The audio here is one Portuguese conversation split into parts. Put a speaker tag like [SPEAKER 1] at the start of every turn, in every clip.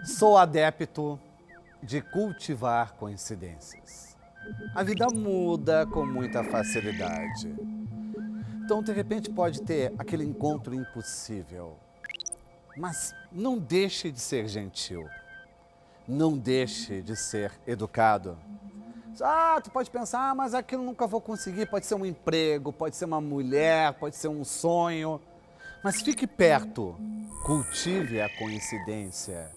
[SPEAKER 1] Sou adepto de cultivar coincidências. A vida muda com muita facilidade. Então, de repente, pode ter aquele encontro impossível. Mas não deixe de ser gentil. Não deixe de ser educado. Tu pode pensar, mas aquilo nunca vou conseguir. Pode ser um emprego, pode ser uma mulher, pode ser um sonho. Mas fique perto. Cultive a coincidência.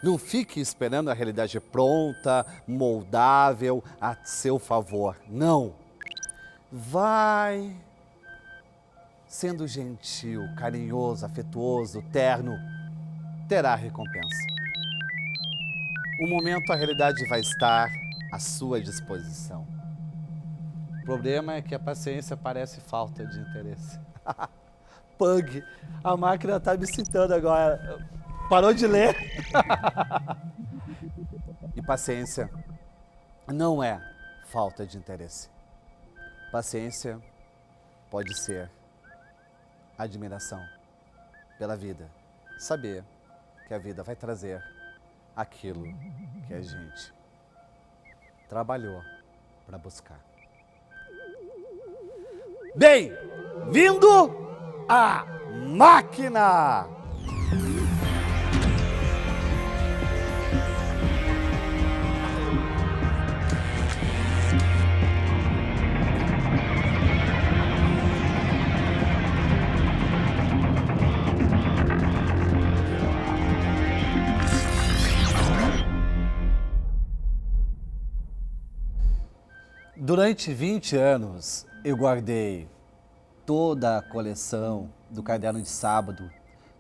[SPEAKER 1] Não fique esperando a realidade pronta, moldável, a seu favor. Não. Vai sendo gentil, carinhoso, afetuoso, terno. Terá recompensa. Um momento a realidade vai estar à sua disposição. O problema é que a paciência parece falta de interesse. Pug, a máquina está me citando agora. Parou de ler? E paciência não é falta de interesse. Paciência pode ser admiração pela vida. Saber que a vida vai trazer aquilo que a gente trabalhou para buscar. Bem-vindo à máquina! Durante 20 anos, eu guardei toda a coleção do Caderno de Sábado,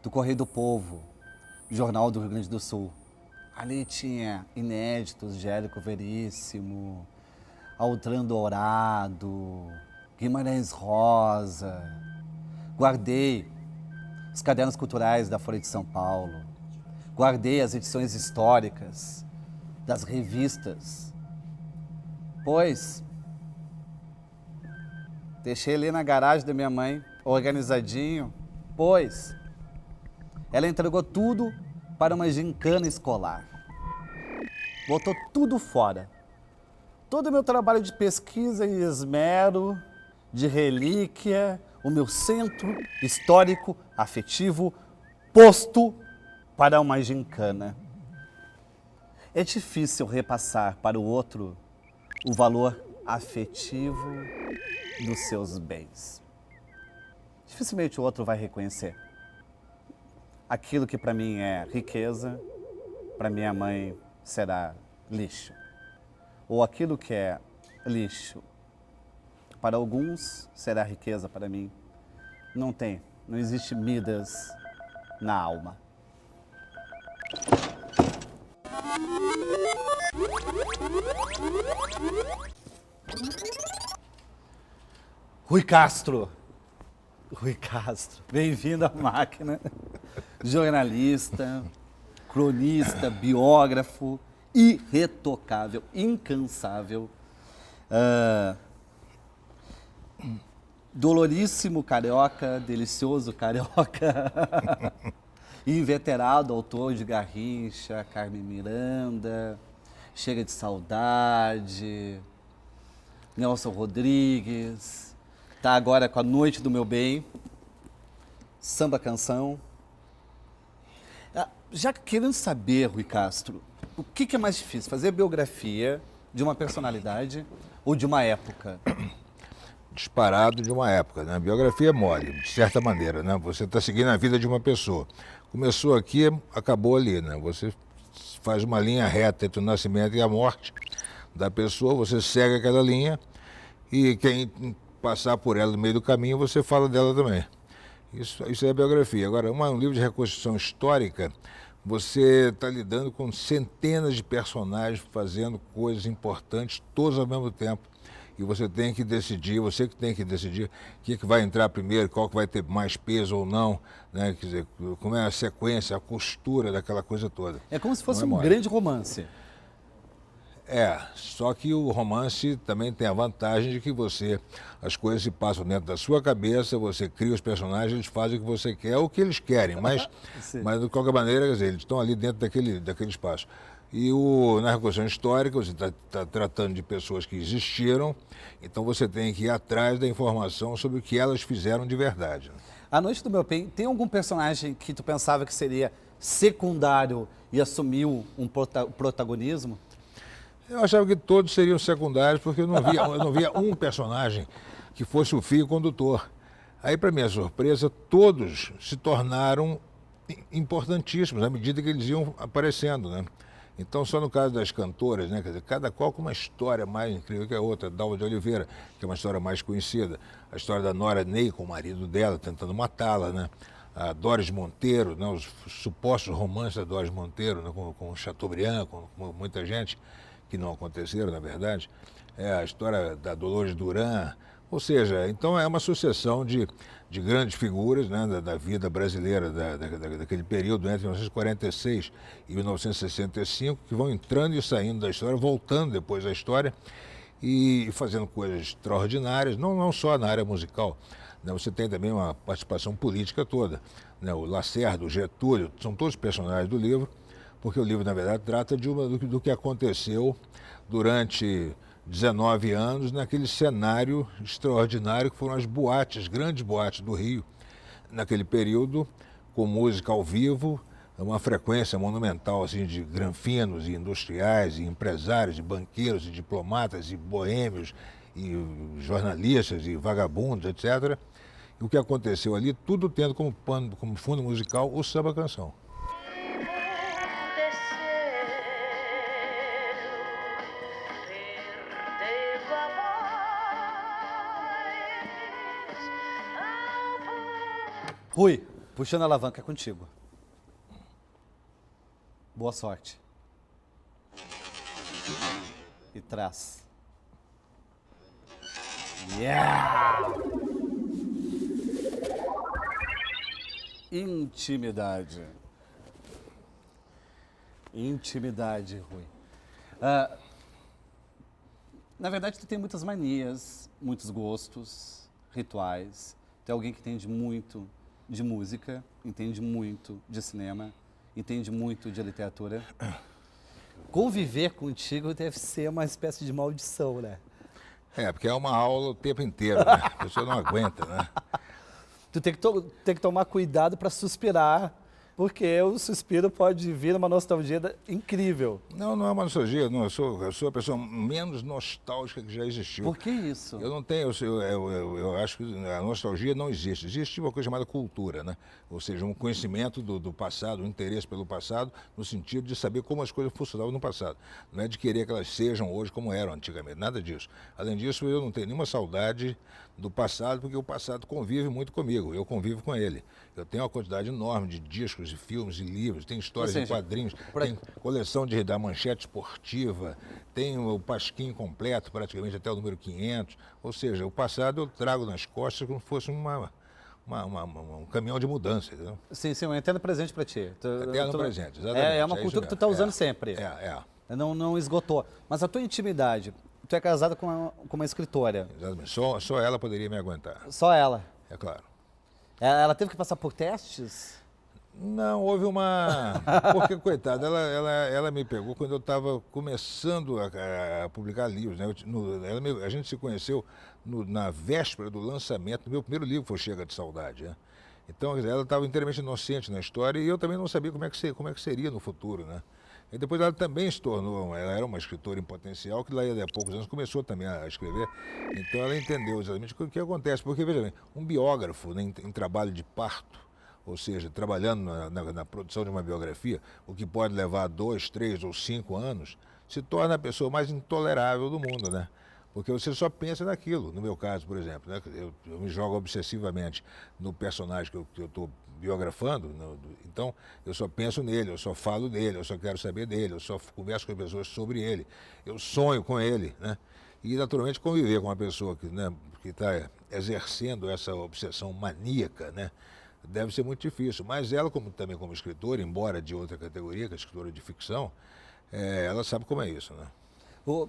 [SPEAKER 1] do Correio do Povo, Jornal do Rio Grande do Sul. Ali tinha inéditos de Érico Veríssimo, Altran Dourado, Guimarães Rosa. Guardei os cadernos culturais da Folha de São Paulo. Guardei as edições históricas das revistas. Pois deixei ali na garagem da minha mãe, organizadinho, pois ela entregou tudo para uma gincana escolar. Botou tudo fora. Todo o meu trabalho de pesquisa e esmero, de relíquia, o meu centro histórico, afetivo, posto para uma gincana. É difícil repassar para o outro o valor afetivo dos seus bens. Dificilmente o outro vai reconhecer. Aquilo que para mim é riqueza, para minha mãe será lixo. Ou aquilo que é lixo, para alguns será riqueza, para mim não existe Midas na alma. Rui Castro, bem-vindo à máquina. Jornalista, cronista, biógrafo, irretocável, incansável, doloríssimo carioca, delicioso carioca, inveterado autor de Garrincha, Carmen Miranda, Chega de Saudade, Nelson Rodrigues. Está agora com A Noite do Meu Bem, Samba Canção. Já querendo saber, Rui Castro, o que é mais difícil, fazer biografia de uma personalidade ou de uma época?
[SPEAKER 2] Disparado de uma época, né? Biografia é mole, de certa maneira, né? Você está seguindo a vida de uma pessoa. Começou aqui, acabou ali, né? Você faz uma linha reta entre o nascimento e a morte da pessoa, você segue aquela linha e quem passar por ela no meio do caminho, você fala dela também. Isso é biografia. Agora, um livro de reconstrução histórica, você está lidando com centenas de personagens fazendo coisas importantes, todos ao mesmo tempo. E você tem que decidir, você que tem que decidir o que vai entrar primeiro, qual que vai ter mais peso ou não, né? Quer dizer, como é a sequência, a costura daquela coisa toda.
[SPEAKER 1] É como se fosse um grande romance.
[SPEAKER 2] Só que o romance também tem a vantagem de que as coisas se passam dentro da sua cabeça, você cria os personagens, eles fazem o que você quer, ou o que eles querem, mas de qualquer maneira, quer dizer, eles estão ali dentro daquele espaço. E na reconstrução histórica, você está tratando de pessoas que existiram, então você tem que ir atrás da informação sobre o que elas fizeram de verdade.
[SPEAKER 1] A Noite do Meu Bem, tem algum personagem que tu pensava que seria secundário e assumiu um protagonismo?
[SPEAKER 2] Eu achava que todos seriam secundários, porque eu não via um personagem que fosse o fio condutor. Aí, para minha surpresa, todos se tornaram importantíssimos à medida que eles iam aparecendo, né? Então, só no caso das cantoras, né? Quer dizer, cada qual com uma história mais incrível que a outra. Dalva de Oliveira, que é uma história mais conhecida. A história da Nora Ney com o marido dela, tentando matá-la, né? A Doris Monteiro, né? Os supostos romances da Doris Monteiro, né? Com Chateaubriand, com muita gente, que não aconteceram, na verdade. A história da Dolores Duran. Ou seja, então é uma sucessão de grandes figuras, né, da vida brasileira daquele período, entre 1946 e 1965, que vão entrando e saindo da história, voltando depois da história e fazendo coisas extraordinárias, não só na área musical. Né, você tem também uma participação política toda. Né, o Lacerda, o Getúlio, são todos personagens do livro, porque o livro, na verdade, trata do que aconteceu durante 19 anos naquele cenário extraordinário que foram as boates, as grandes boates do Rio, naquele período, com música ao vivo, uma frequência monumental assim, de granfinos e industriais, e empresários, e banqueiros, e diplomatas, e boêmios, e jornalistas, e vagabundos, etc. E o que aconteceu ali, tudo tendo como fundo musical o samba-canção.
[SPEAKER 1] Rui, puxando a alavanca, é contigo. Boa sorte. E traz. Yeah! Intimidade. Intimidade, Rui. Na verdade, tu tem muitas manias, muitos gostos, rituais. Tu é alguém que entende muito de música, entende muito de cinema, entende muito de literatura. Conviver contigo deve ser uma espécie de maldição, né?
[SPEAKER 2] Porque é uma aula o tempo inteiro, né? A pessoa não aguenta, né?
[SPEAKER 1] Tu tem que tomar cuidado para suspirar, porque o suspiro pode vir uma nostalgia incrível.
[SPEAKER 2] Não é uma nostalgia, não, eu sou a pessoa menos nostálgica que já existiu.
[SPEAKER 1] Por que isso?
[SPEAKER 2] Eu não tenho, eu acho que a nostalgia não existe. Existe uma coisa chamada cultura, né? Ou seja, um conhecimento do passado, um interesse pelo passado, no sentido de saber como as coisas funcionavam no passado. Não é de querer que elas sejam hoje como eram antigamente, nada disso. Além disso, eu não tenho nenhuma saudade do passado, porque o passado convive muito comigo, eu convivo com ele. Eu tenho uma quantidade enorme de discos, de filmes, de livros, tem histórias de quadrinhos, tem coleção da Manchete Esportiva, tem o Pasquim completo, praticamente até o número 500. Ou seja, o passado eu trago nas costas como se fosse um caminhão de mudança, entendeu?
[SPEAKER 1] Sim, eu entendo presente para ti.
[SPEAKER 2] Entendo presente, exatamente.
[SPEAKER 1] É uma cultura que tu está usando sempre. Não esgotou. Mas a tua intimidade, tu é casada com uma escritora.
[SPEAKER 2] Exatamente. Só ela poderia me aguentar.
[SPEAKER 1] Só ela?
[SPEAKER 2] É claro.
[SPEAKER 1] Ela teve que passar por testes?
[SPEAKER 2] Não, houve uma... Porque, coitada, ela me pegou quando eu estava começando a publicar livros, né? A gente se conheceu na véspera do lançamento do meu primeiro livro, foi Chega de Saudade, né? Então, quer dizer, ela estava inteiramente inocente na história e eu também não sabia como é que seria no futuro, né? E depois ela também se tornou, ela era uma escritora em potencial, que lá a poucos anos começou também a escrever. Então ela entendeu exatamente o que acontece. Porque, veja bem, um biógrafo, né, em trabalho de parto, ou seja, trabalhando na produção de uma biografia, o que pode levar 2, 3 ou 5 anos, se torna a pessoa mais intolerável do mundo, né? Porque você só pensa naquilo. No meu caso, por exemplo, né? Eu me jogo obsessivamente no personagem que eu estou biografando, então eu só penso nele, eu só falo dele, eu só quero saber dele, eu só converso com as pessoas sobre ele, eu sonho com ele, né? E naturalmente conviver com uma pessoa que está exercendo essa obsessão maníaca, né? Deve ser muito difícil, mas ela também como escritora, embora de outra categoria, que é escritora de ficção, ela sabe como é isso, né?
[SPEAKER 1] O,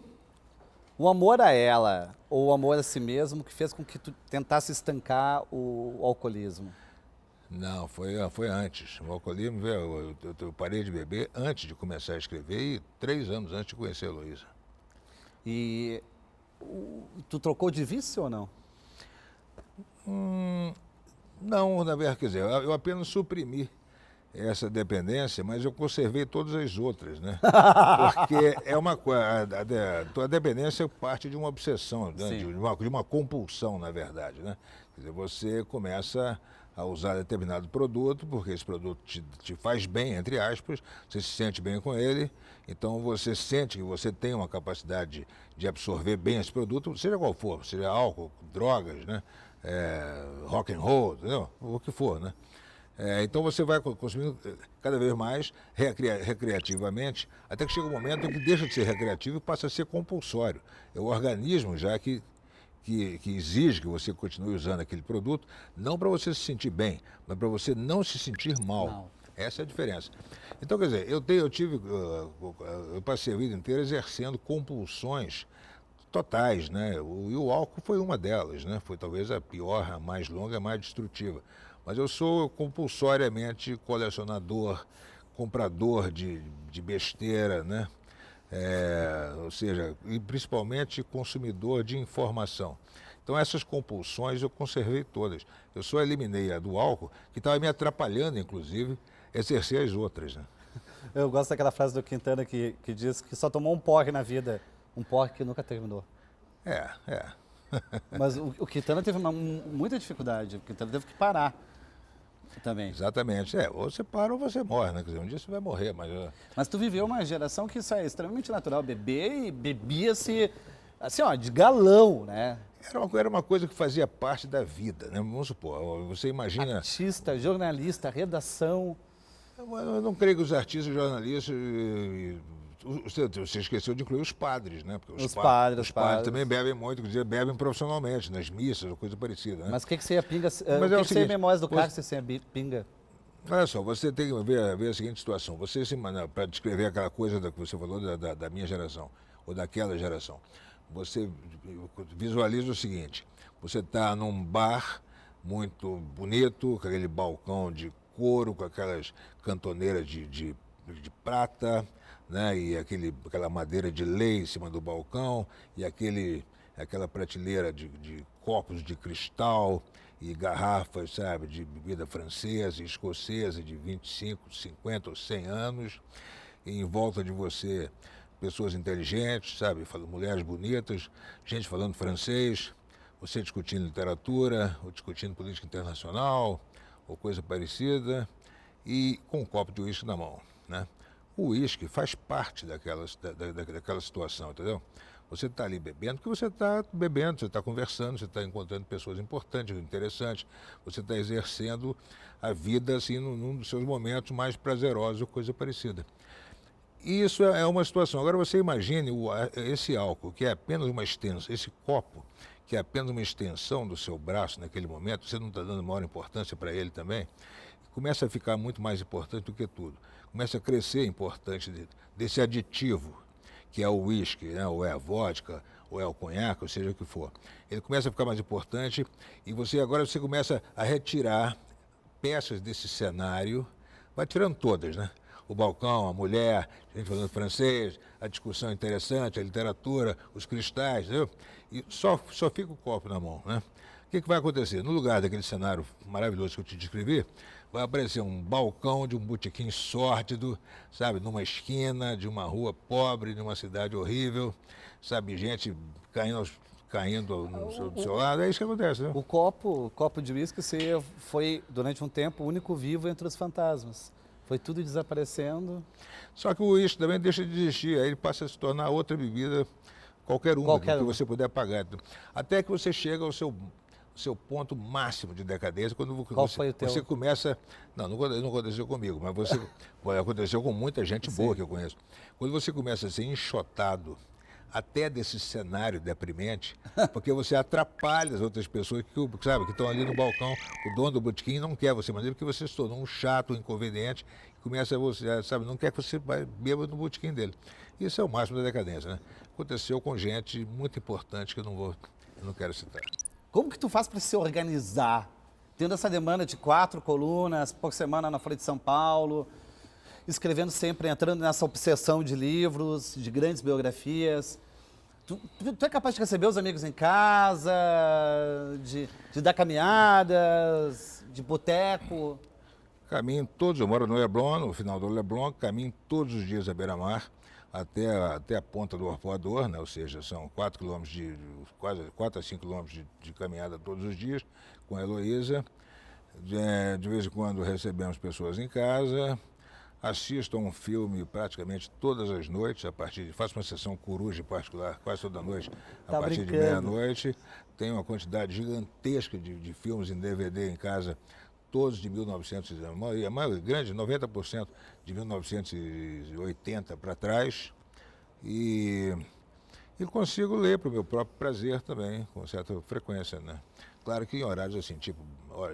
[SPEAKER 1] o amor a ela, ou o amor a si mesmo, que fez com que tu tentasse estancar o alcoolismo?
[SPEAKER 2] Não, foi antes. O alcoolismo, eu parei de beber antes de começar a escrever e 3 anos antes de conhecer a Heloísa.
[SPEAKER 1] E tu trocou de vício ou não?
[SPEAKER 2] Não, na verdade, quer dizer, eu apenas suprimi essa dependência, mas eu conservei todas as outras, né? Porque é uma coisa, a dependência parte de uma obsessão, né?
[SPEAKER 1] Sim.
[SPEAKER 2] De uma compulsão, na verdade, né? Quer dizer, você começa a usar determinado produto, porque esse produto te faz bem, entre aspas, você se sente bem com ele, então você sente que você tem uma capacidade de absorver bem esse produto, seja qual for, seja álcool, drogas, né? Rock and roll, entendeu? O que for, né? Então você vai consumindo cada vez mais recreativamente, até que chega um momento em que deixa de ser recreativo e passa a ser compulsório. É o organismo já que exige que você continue usando aquele produto, não para você se sentir bem, mas para você não se sentir mal.
[SPEAKER 1] Não.
[SPEAKER 2] Essa é a diferença. Então, quer dizer, eu passei a vida inteira exercendo compulsões totais, né? E o álcool foi uma delas, né? Foi talvez a pior, a mais longa, a mais destrutiva. Mas eu sou compulsoriamente colecionador, comprador de besteira, né? Ou seja, e principalmente consumidor de informação. Então essas compulsões eu conservei todas. Eu só eliminei a do álcool, que estava me atrapalhando, inclusive, exercer as outras, né?
[SPEAKER 1] Eu gosto daquela frase do Quintana que diz que só tomou um porre na vida, um porre que nunca terminou.
[SPEAKER 2] É.
[SPEAKER 1] Mas o Quintana teve muita dificuldade, o Quintana teve que parar também.
[SPEAKER 2] Exatamente. Ou você para ou você morre, né? Quer dizer, um dia você vai morrer, mas...
[SPEAKER 1] Mas tu viveu uma geração que isso é extremamente natural, beber e bebia-se, assim, ó, de galão, né?
[SPEAKER 2] Era uma coisa que fazia parte da vida, né? Vamos supor, você imagina...
[SPEAKER 1] Artista, jornalista, redação.
[SPEAKER 2] Eu não creio que os artistas, jornalistas... Você esqueceu de incluir os padres, né? Porque
[SPEAKER 1] Os padres
[SPEAKER 2] também bebem muito, quer dizer, bebem profissionalmente, nas missas, ou coisa parecida, né?
[SPEAKER 1] Mas o que você ia pinga?
[SPEAKER 2] Mas
[SPEAKER 1] O que você ia
[SPEAKER 2] seguinte,
[SPEAKER 1] memórias do Cássio sem a pinga?
[SPEAKER 2] Olha só, você tem que ver a seguinte situação. Você para descrever aquela coisa que você falou da minha geração, ou daquela geração, você visualiza o seguinte: você está num bar muito bonito, com aquele balcão de couro, com aquelas cantoneiras de prata, né? E aquela madeira de lei em cima do balcão, e aquela prateleira de copos de cristal e garrafas, sabe, de bebida francesa e escocesa de 25, 50 ou 100 anos, e em volta de você pessoas inteligentes, sabe, mulheres bonitas, gente falando francês, você discutindo literatura, ou discutindo política internacional, ou coisa parecida, e com um copo de uísque na mão, né? O uísque faz parte daquela situação, entendeu? Você está ali bebendo porque você está bebendo, você está conversando, você está encontrando pessoas importantes, interessantes, você está exercendo a vida assim num dos seus momentos mais prazerosos ou coisa parecida. E isso é uma situação. Agora você imagine esse álcool, que é apenas uma extensão, esse copo, que é apenas uma extensão do seu braço naquele momento, você não está dando maior importância para ele também, começa a ficar muito mais importante do que tudo. Começa a crescer a importância desse aditivo, que é o uísque, né? Ou é a vodka, ou é o conhaque, ou seja o que for. Ele começa a ficar mais importante e agora você começa a retirar peças desse cenário, vai tirando todas, né? O balcão, a mulher, a gente falando francês, a discussão interessante, a literatura, os cristais, entendeu? E só fica o copo na mão, né? O que vai acontecer? No lugar daquele cenário maravilhoso que eu te descrevi, vai aparecer um balcão de um botequim sórdido, sabe, numa esquina de uma rua pobre, de uma cidade horrível, sabe, gente caindo do seu lado, é isso que acontece, né?
[SPEAKER 1] O copo de uísque, você foi, durante um tempo, o único vivo entre os fantasmas. Foi tudo desaparecendo.
[SPEAKER 2] Só que o uísque também deixa de existir, aí ele passa a se tornar outra bebida, qualquer uma que você puder pagar. Até que você chega ao seu ponto máximo de decadência, quando
[SPEAKER 1] foi o teu?
[SPEAKER 2] Você começa... Não aconteceu comigo, mas aconteceu com muita gente boa que eu conheço. Quando você começa a ser enxotado até desse cenário deprimente, porque você atrapalha as outras pessoas que estão ali no balcão, o dono do botequim não quer você, mas porque você se tornou um chato, um inconveniente, começa você, sabe, não quer que você beba no botequim dele. Isso é o máximo da decadência, né? Aconteceu com gente muito importante que eu não quero citar.
[SPEAKER 1] Como que tu faz para se organizar? Tendo essa demanda de 4 colunas por semana na Folha de São Paulo, escrevendo sempre, entrando nessa obsessão de livros, de grandes biografias. Tu é capaz de receber os amigos em casa, de dar caminhadas, de boteco?
[SPEAKER 2] Caminho todos, eu moro no Leblon, no final do Leblon, caminho todos os dias à beira-mar, até a ponta do Arpoador, né? Ou seja, são 4 quilômetros quase 4 a 5 quilômetros de caminhada todos os dias, com a Heloísa. De vez em quando recebemos pessoas em casa, assisto a um filme praticamente todas as noites, faço uma sessão coruja particular quase toda noite, a partir de meia-noite. Tenho uma quantidade gigantesca de filmes em DVD em casa, todos de 1900, a maioria grande, 90% de 1980 para trás. E consigo ler para o meu próprio prazer também, com certa frequência, né? Claro que em horários assim, tipo,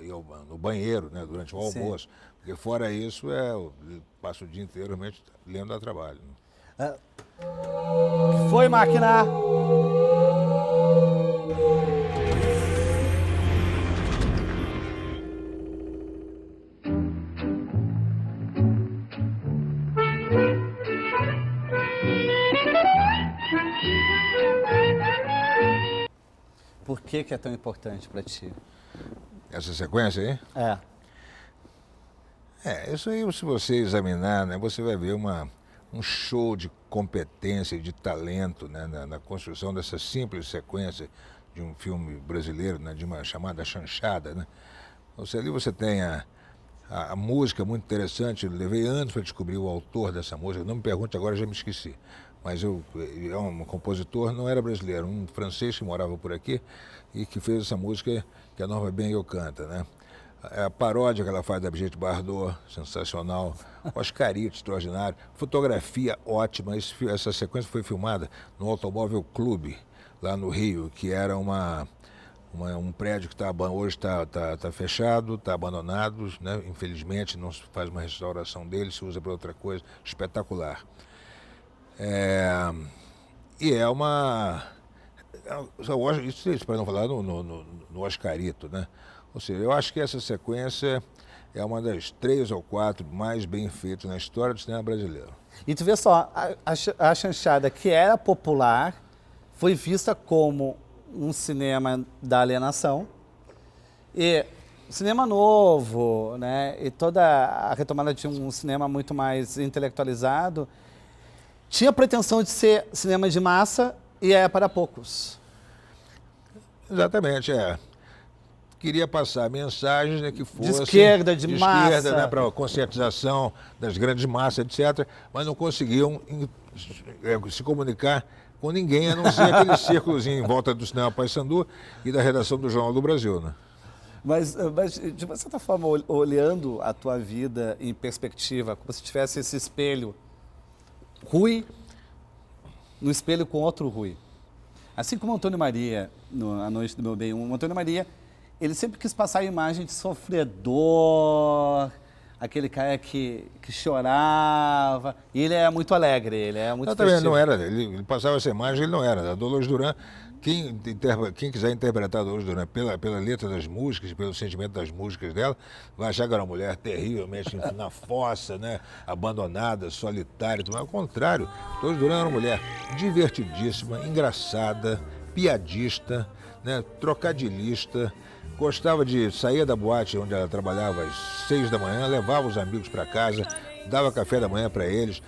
[SPEAKER 2] eu no banheiro, né, durante o almoço, porque fora isso, eu passo o dia inteiro realmente lendo a trabalho.
[SPEAKER 1] Né? Que foi, máquina? Por que é tão importante para ti?
[SPEAKER 2] Essa sequência aí? Isso aí, se você examinar, né, você vai ver um show de competência e de talento, né, na construção dessa simples sequência de um filme brasileiro, né, de uma chamada Chanchada, né? Ali você tem a música muito interessante, eu levei anos para descobrir o autor dessa música, não me pergunte agora, já me esqueci. Mas é um compositor, não era brasileiro, um francês que morava por aqui e que fez essa música que a Norma Benio canta, né? A paródia que ela faz da Brigitte Bardot, sensacional. Oscarito, extraordinário. Fotografia ótima. Essa sequência foi filmada no Automóvel Clube, lá no Rio, que era um prédio que hoje está fechado, está abandonado, né? Infelizmente não se faz uma restauração dele, se usa para outra coisa. Espetacular. Isso para não falar no Oscarito, né? Ou seja, eu acho que essa sequência é uma das 3 ou 4 mais bem feitas na história do cinema brasileiro.
[SPEAKER 1] E tu vê só, a Chanchada, que era popular, foi vista como um cinema da alienação, e cinema novo, né? E toda a retomada de um cinema muito mais intelectualizado, tinha a pretensão de ser cinema de massa e é para poucos.
[SPEAKER 2] Exatamente, Queria passar mensagens, né, que fossem...
[SPEAKER 1] De esquerda, de massa.
[SPEAKER 2] Esquerda, né, para a conscientização das grandes massas, etc. Mas não conseguiam se comunicar com ninguém, a não ser aquele círculozinho em volta do cinema Paissandu e da redação do Jornal do Brasil, né?
[SPEAKER 1] Mas, de uma certa forma, olhando a tua vida em perspectiva, como se tivesse esse espelho Rui no espelho com outro Rui. Assim como o Antônio Maria, A Noite do Meu Bem, o Antônio Maria, ele sempre quis passar a imagem de sofredor, aquele cara que chorava, e ele é muito alegre, ele é muito
[SPEAKER 2] também
[SPEAKER 1] festivo.
[SPEAKER 2] não era, ele passava essa imagem, ele não era. A Dolores Duran, quem quiser interpretar a Dolores Duran pela letra das músicas, pelo sentimento das músicas dela, vai achar que era uma mulher terrivelmente na fossa, né, abandonada, solitária, mas ao contrário, Dolores Duran era uma mulher divertidíssima, engraçada, piadista, né, trocadilhista, gostava de sair da boate onde ela trabalhava às 6 da manhã, levava os amigos para casa, dava café da manhã para eles,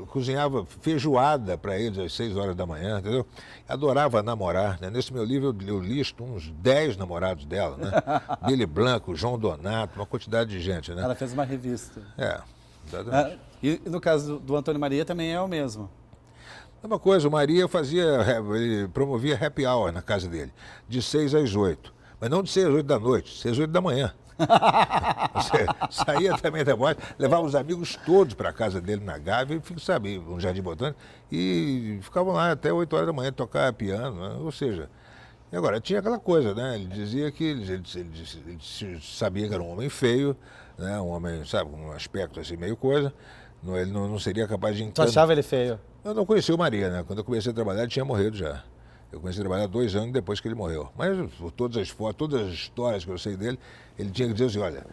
[SPEAKER 2] cozinhava feijoada para eles às 6 horas da manhã, entendeu? Adorava namorar, né? Nesse meu livro eu listo uns 10 namorados dela, né? Billy Blanco, João Donato, uma quantidade de gente, né?
[SPEAKER 1] Ela fez uma revista.
[SPEAKER 2] Exatamente.
[SPEAKER 1] E no caso do Antônio Maria também é o mesmo.
[SPEAKER 2] Uma coisa, o Maria ele promovia happy hour na casa dele, de 6 às 8. Mas não de 6 às 8 da noite, 6 às 8 da manhã. Você saía também da boate, levava os amigos todos para a casa dele na Gávea, sabe, no Jardim Botânico, e ficavam lá até 8 horas da manhã, tocar piano, né? Ou seja, E agora, tinha aquela coisa, né? Ele dizia que ele sabia que era um homem feio, né? Um homem, sabe, com um aspecto assim, meio coisa. Ele não seria capaz de
[SPEAKER 1] Tu
[SPEAKER 2] encantar.
[SPEAKER 1] achava ele feio?
[SPEAKER 2] Eu não conheci o Maria, né? Quando eu comecei a trabalhar, ele tinha morrido já. Eu comecei a trabalhar 2 anos depois que ele morreu. Mas por todas as fotos, todas as histórias que eu sei dele, ele tinha que dizer assim, olha,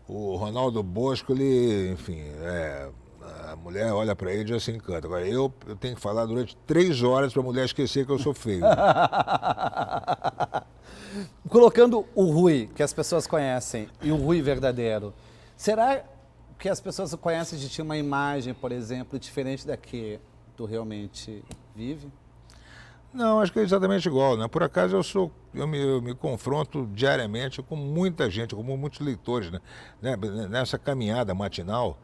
[SPEAKER 2] o Ronaldo Bosco, ele, enfim, a mulher olha para ele e já se encanta. Agora, eu tenho que falar durante 3 horas para a mulher esquecer que eu sou feio.
[SPEAKER 1] Colocando o Rui, que as pessoas conhecem, e o Rui verdadeiro, será que as pessoas conhecem de ti uma imagem, por exemplo, diferente da que tu realmente vive?
[SPEAKER 2] Não, acho que é exatamente igual, né? Por acaso eu me confronto diariamente com muita gente, com muitos leitores, né? Nessa caminhada matinal,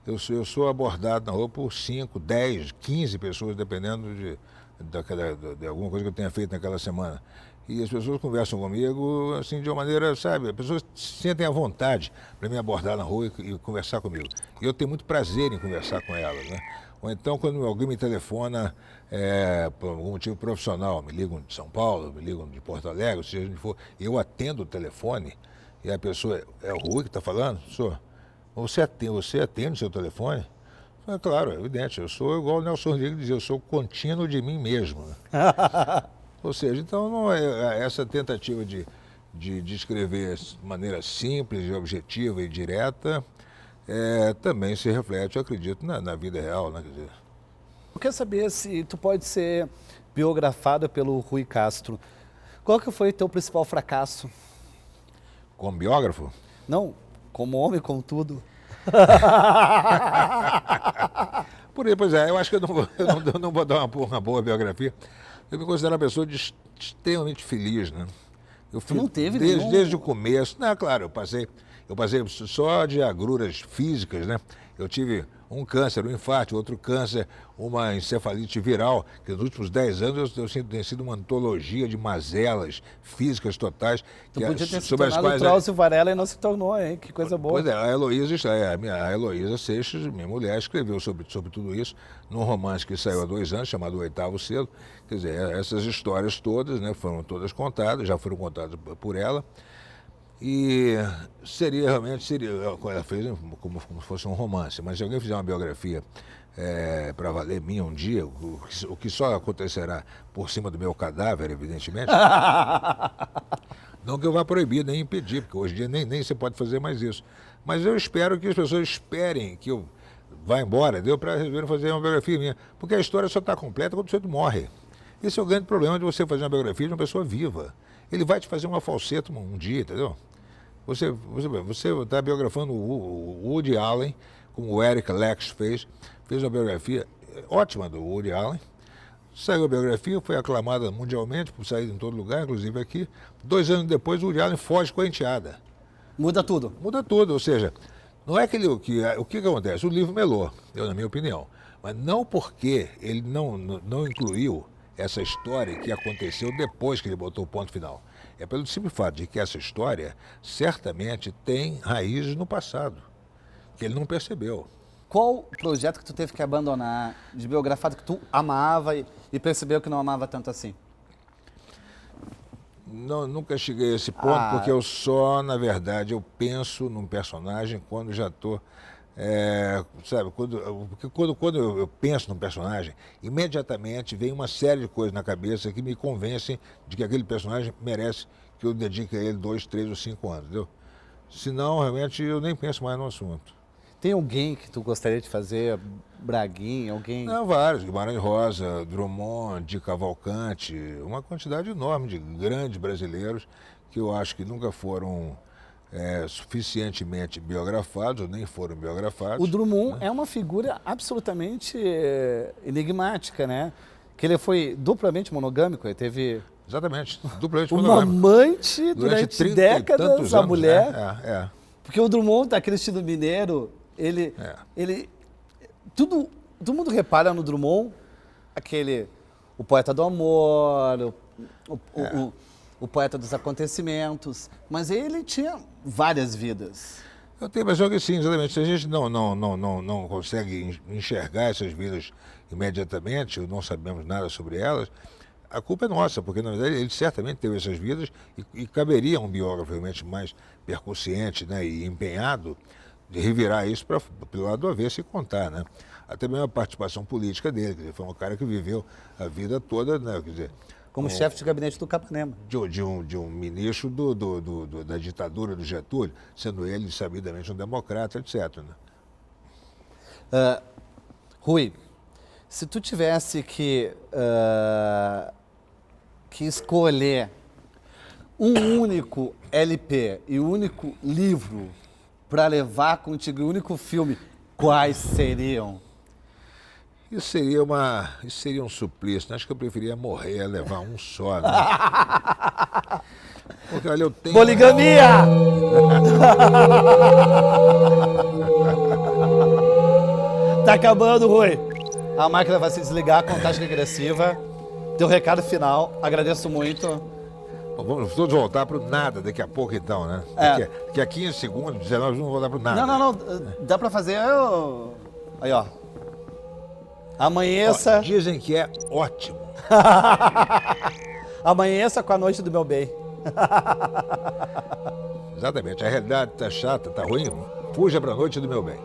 [SPEAKER 2] eu sou abordado na rua por 5, 10, 15 pessoas, dependendo de alguma coisa que eu tenha feito naquela semana. E as pessoas conversam comigo, assim, de uma maneira, sabe, as pessoas se sentem à vontade para me abordar na rua e conversar comigo. E eu tenho muito prazer em conversar com elas, né? Ou então, quando alguém me telefona por algum motivo profissional, me ligam de São Paulo, me ligam de Porto Alegre, seja onde for, eu atendo o telefone e a pessoa, é o Rui que está falando? Senhor, você atende o seu telefone? É claro, é evidente, eu sou igual o Nelson Rodrigues dizia, eu sou contínuo de mim mesmo. Ou seja, então não é essa tentativa de descrever de maneira simples, objetiva e direta, também se reflete, eu acredito, na vida real, né? Quer dizer,
[SPEAKER 1] Eu quero saber se tu pode ser biografado pelo Rui Castro. Qual que foi teu principal fracasso?
[SPEAKER 2] como biógrafo,
[SPEAKER 1] Não, como homem, como tudo.
[SPEAKER 2] pois é, eu acho que eu não vou dar uma boa biografia. Eu me considero uma pessoa extremamente feliz, né? Eu fui,
[SPEAKER 1] não teve nenhum...
[SPEAKER 2] desde o começo. Não, claro, eu passei só de agruras físicas, né? Eu tive um câncer, um infarto, outro câncer, uma encefalite viral, que nos últimos 10 anos eu sinto tem sido uma antologia de mazelas físicas totais.
[SPEAKER 1] Tu podia ter se
[SPEAKER 2] sobre as
[SPEAKER 1] tornado
[SPEAKER 2] quais
[SPEAKER 1] o Drauzio Varela e não se tornou, hein? Que coisa boa.
[SPEAKER 2] Pois é, a Heloísa Seixas, minha mulher, escreveu sobre tudo isso num romance que saiu há 2 anos, chamado O Oitavo Selo. Quer dizer, essas histórias todas, né, foram todas contadas, já foram contadas por ela. E seria, ela fez como se fosse um romance, mas se alguém fizer uma biografia para valer minha um dia, o que só acontecerá por cima do meu cadáver, evidentemente, não que eu vá proibir nem impedir, porque hoje em dia nem se pode fazer mais isso. Mas eu espero que as pessoas esperem que eu vá embora, deu para resolver fazer uma biografia minha, porque a história só está completa quando você morre. Esse é o grande problema de você fazer uma biografia de uma pessoa viva. Ele vai te fazer uma falseta um dia, entendeu? Você está biografando o Woody Allen, como o Eric Lex fez uma biografia ótima do Woody Allen. Saiu a biografia, foi aclamada mundialmente, por sair em todo lugar, inclusive aqui. 2 anos depois, o Woody Allen foge com a enteada.
[SPEAKER 1] Muda tudo.
[SPEAKER 2] Muda tudo, ou seja, não é o que acontece? O livro melou, na minha opinião. Mas não porque ele não incluiu essa história que aconteceu depois que ele botou o ponto final. É pelo simples fato de que essa história certamente tem raízes no passado, que ele não percebeu.
[SPEAKER 1] Qual projeto que tu teve que abandonar de biografado que tu amava e percebeu que não amava tanto assim?
[SPEAKER 2] Não, nunca cheguei a esse ponto, porque na verdade, eu penso num personagem quando já estou... sabe, quando eu penso num personagem, imediatamente vem uma série de coisas na cabeça que me convencem de que aquele personagem merece que eu dedique a ele 2, 3 ou 5 anos, entendeu? Senão, realmente, eu nem penso mais no assunto.
[SPEAKER 1] Tem alguém que tu gostaria de fazer, Braguinha, alguém?
[SPEAKER 2] Não, vários, Guimarães Rosa, Drummond, de Cavalcante, uma quantidade enorme de grandes brasileiros que eu acho que nunca foram suficientemente biografados, ou nem foram biografados.
[SPEAKER 1] O Drummond é uma figura absolutamente enigmática, né? Que ele foi duplamente monogâmico, ele teve...
[SPEAKER 2] Exatamente, duplamente
[SPEAKER 1] uma
[SPEAKER 2] monogâmico.
[SPEAKER 1] amante durante décadas, a mulher.
[SPEAKER 2] É.
[SPEAKER 1] Porque o Drummond tá aquele estilo mineiro, ele todo mundo repara no Drummond, o poeta do amor, o poeta dos acontecimentos, mas ele tinha várias vidas.
[SPEAKER 2] Eu tenho a impressão que sim, exatamente. Se a gente não consegue enxergar essas vidas imediatamente, ou não sabemos nada sobre elas, A culpa é nossa, porque na verdade ele certamente teve essas vidas e caberia a um biógrafo realmente mais percussiente, né, e empenhado de revirar isso pelo lado do avesso e contar, né? Até mesmo a participação política dele, quer dizer, foi um cara que viveu a vida toda, né, quer dizer,
[SPEAKER 1] Como chefe de gabinete do Capanema.
[SPEAKER 2] de um ministro da ditadura do Getúlio, sendo ele sabidamente um democrata, etc. Né?
[SPEAKER 1] Rui, se tu tivesse que escolher um único LP e um único livro para levar contigo, e um único filme, quais seriam?
[SPEAKER 2] Isso seria um suplício, né? Acho que eu preferia morrer a levar um só, né? Porque, olha, eu tenho...
[SPEAKER 1] Poligamia! Tá acabando, Rui. A máquina vai se desligar, contagem regressiva. Teu recado final, agradeço muito.
[SPEAKER 2] Bom, vamos todos voltar para o nada daqui a pouco, então, né? Daqui a 15 segundos, 19, vamos voltar para o nada.
[SPEAKER 1] Não, dá pra fazer... Aí, ó. Amanheça...
[SPEAKER 2] Ó, dizem que é ótimo.
[SPEAKER 1] Amanheça com a noite do meu bem.
[SPEAKER 2] Exatamente, a realidade tá chata, tá ruim, fuja para a noite do meu bem.